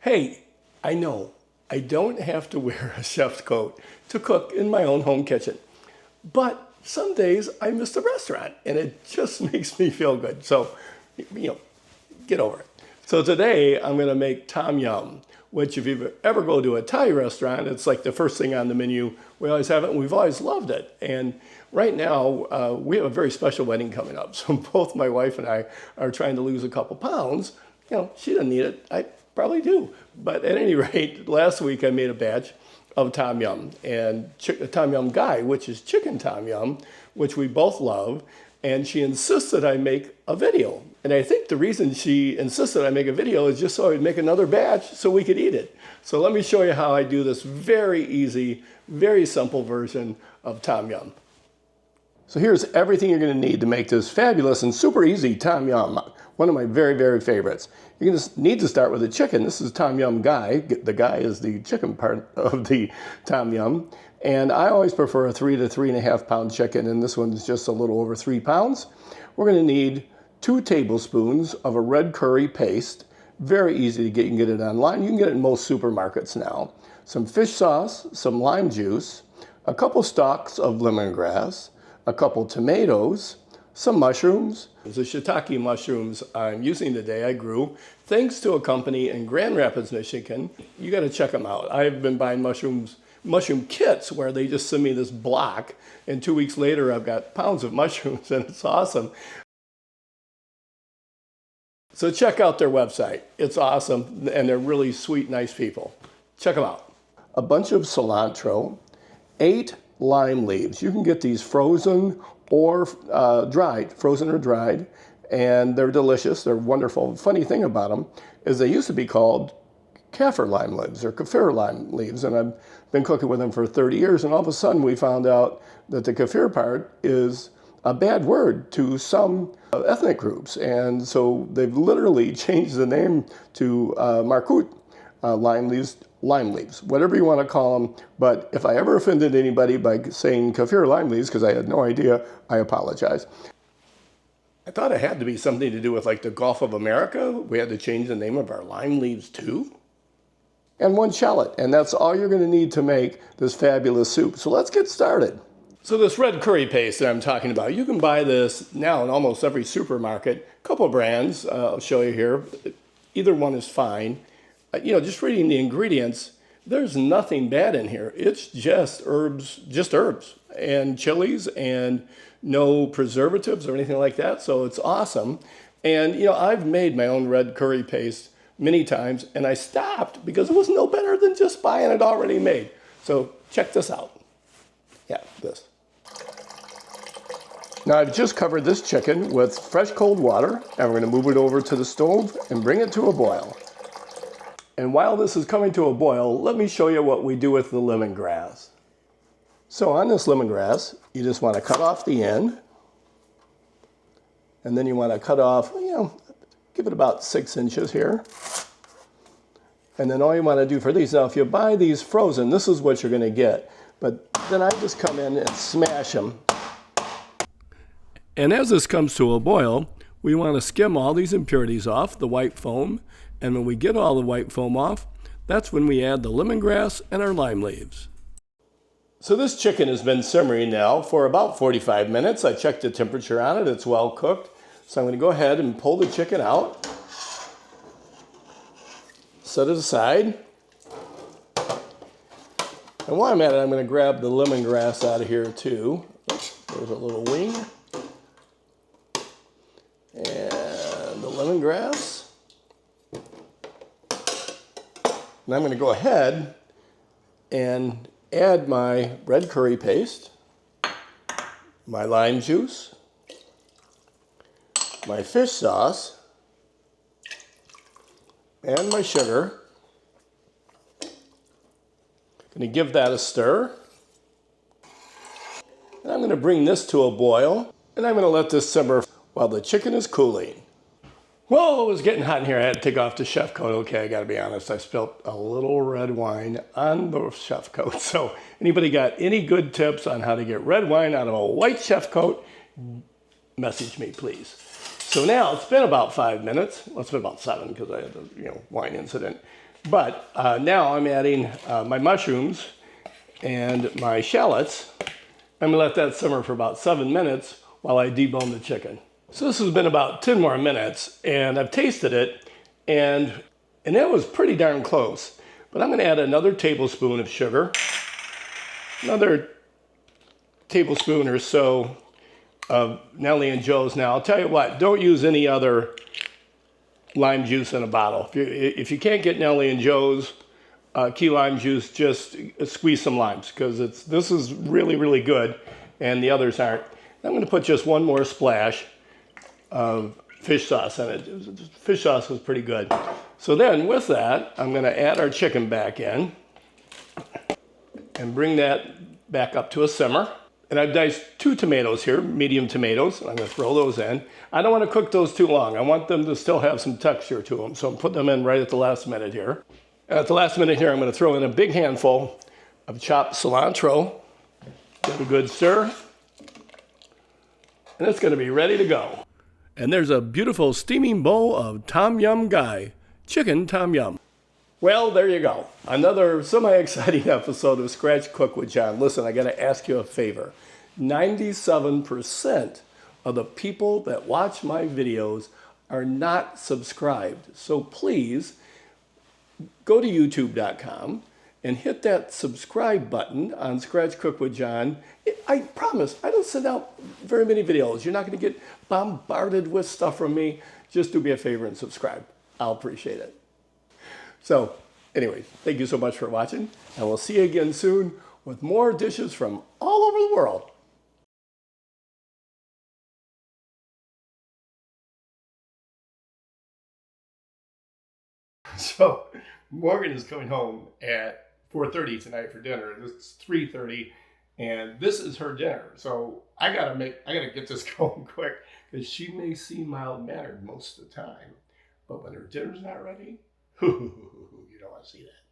Hey, I know I don't have to wear a chef's coat to cook in my own home kitchen, but some days I miss the restaurant and it just makes me feel good. So, get over it. So today I'm going to make Tom Yum, which if you ever go to a Thai restaurant, it's like the first thing on the menu. We always have it and we've always loved it. And right now we have a very special wedding coming up. So both my wife and I are trying to lose a couple pounds. She doesn't need it. I probably do. But at any rate, last week I made a batch of Tom Yum and Tom Yum Gai, which is chicken Tom Yum, which we both love. And she insisted I make a video. And I think the reason she insisted I make a video is just so I'd make another batch so we could eat it. So let me show you how I do this very easy, very simple version of Tom Yum. So here's everything you're going to need to make this fabulous and super easy Tom Yum, one of my very, very favorites. You're going to need to start with the chicken. This is Tom Yum Gai. The Gai is the chicken part of the Tom Yum. And I always prefer a 3 to 3.5 pound chicken, and this one's just a little over 3 pounds. We're going to need 2 tablespoons of a red curry paste. Very easy to get. You can get it online. You can get it in most supermarkets now. Some fish sauce, some lime juice, a couple stalks of lemongrass, a couple tomatoes, some mushrooms. The shiitake mushrooms I'm using today I grew thanks to a company in Grand Rapids, Michigan. You got to check them out. I've been buying mushroom kits where they just send me this block, and 2 weeks later I've got pounds of mushrooms, and it's awesome. So check out their website. It's awesome, and they're really sweet, nice people. Check them out. A bunch of cilantro, 8 lime leaves. You can get these frozen or dried, and they're delicious. They're wonderful. The funny thing about them is they used to be called kaffir lime leaves or kaffir lime leaves, and I've been cooking with them for 30 years, and all of a sudden we found out that the kaffir part is a bad word to some ethnic groups, and so they've literally changed the name to markut, lime leaves, whatever you want to call them. But if I ever offended anybody by saying kaffir lime leaves, because I had no idea, I apologize. I thought it had to be something to do with like the Gulf of America. We had to change the name of our lime leaves too. And 1 shallot, and that's all you're going to need to make this fabulous soup. So let's get started. So this red curry paste that I'm talking about, you can buy this now in almost every supermarket. A couple brands, I'll show you here. Either one is fine. Just reading the ingredients, there's nothing bad in here. It's just herbs and chilies and no preservatives or anything like that. So it's awesome. And I've made my own red curry paste many times, and I stopped because it was no better than just buying it already made. So check this out. Yeah, this. Now I've just covered this chicken with fresh cold water, and we're going to move it over to the stove and bring it to a boil. And while this is coming to a boil, let me show you what we do with the lemongrass. So on this lemongrass, you just want to cut off the end, and then you want to cut off, give it about 6 inches here. And then all you want to do for these, now if you buy these frozen, this is what you're going to get. But then I just come in and smash them. And as this comes to a boil, we want to skim all these impurities off, the white foam. And when we get all the white foam off, that's when we add the lemongrass and our lime leaves. So this chicken has been simmering now for about 45 minutes. I checked the temperature on it. It's well cooked. So I'm going to go ahead and pull the chicken out, set it aside. And while I'm at it, I'm going to grab the lemongrass out of here too. There's a little wing. And the lemongrass. And I'm going to go ahead and add my red curry paste, my lime juice, my fish sauce, and my sugar. I'm going to give that a stir. And I'm going to bring this to a boil, and I'm going to let this simmer while the chicken is cooling. Well, it was getting hot in here. I had to take off the chef coat. Okay, I got to be honest. I spilt a little red wine on the chef coat. So anybody got any good tips on how to get red wine out of a white chef coat, message me, please. So now it's been about 5 minutes. Well, it's been about 7 because I had the wine incident. But now I'm adding my mushrooms and my shallots. I'm gonna let that simmer for about 7 minutes while I debone the chicken. So this has been about 10 more minutes, and I've tasted it, and that was pretty darn close. But I'm gonna add another tablespoon of sugar, another tablespoon or so of Nellie and Joe's. Now, I'll tell you what, don't use any other lime juice in a bottle. If you can't get Nellie and Joe's key lime juice, just squeeze some limes, because this is really, really good, and the others aren't. I'm going to put just one more splash of fish sauce in it. Fish sauce was pretty good. So then with that, I'm going to add our chicken back in and bring that back up to a simmer. And I've diced 2 tomatoes here, medium tomatoes. I'm going to throw those in. I don't want to cook those too long. I want them to still have some texture to them. So I'm putting them in right at the last minute here. At the last minute here, I'm going to throw in a big handful of chopped cilantro. Give it a good stir. And it's going to be ready to go. And there's a beautiful steaming bowl of Tom Yum Gai, chicken Tom Yum. Well, there you go. Another semi-exciting episode of Scratch Cook with John. Listen, I got to ask you a favor. 97% of the people that watch my videos are not subscribed. So please go to youtube.com and hit that subscribe button on Scratch Cook with John. I promise, I don't send out very many videos. You're not going to get bombarded with stuff from me. Just do me a favor and subscribe. I'll appreciate it. So, anyway, thank you so much for watching, and we'll see you again soon with more dishes from all over the world. So, Morgan is coming home at 4:30 tonight for dinner. It's 3:30, and this is her dinner. So I gotta get this going quick, because she may seem mild-mannered most of the time, but when her dinner's not ready, you don't want to see that.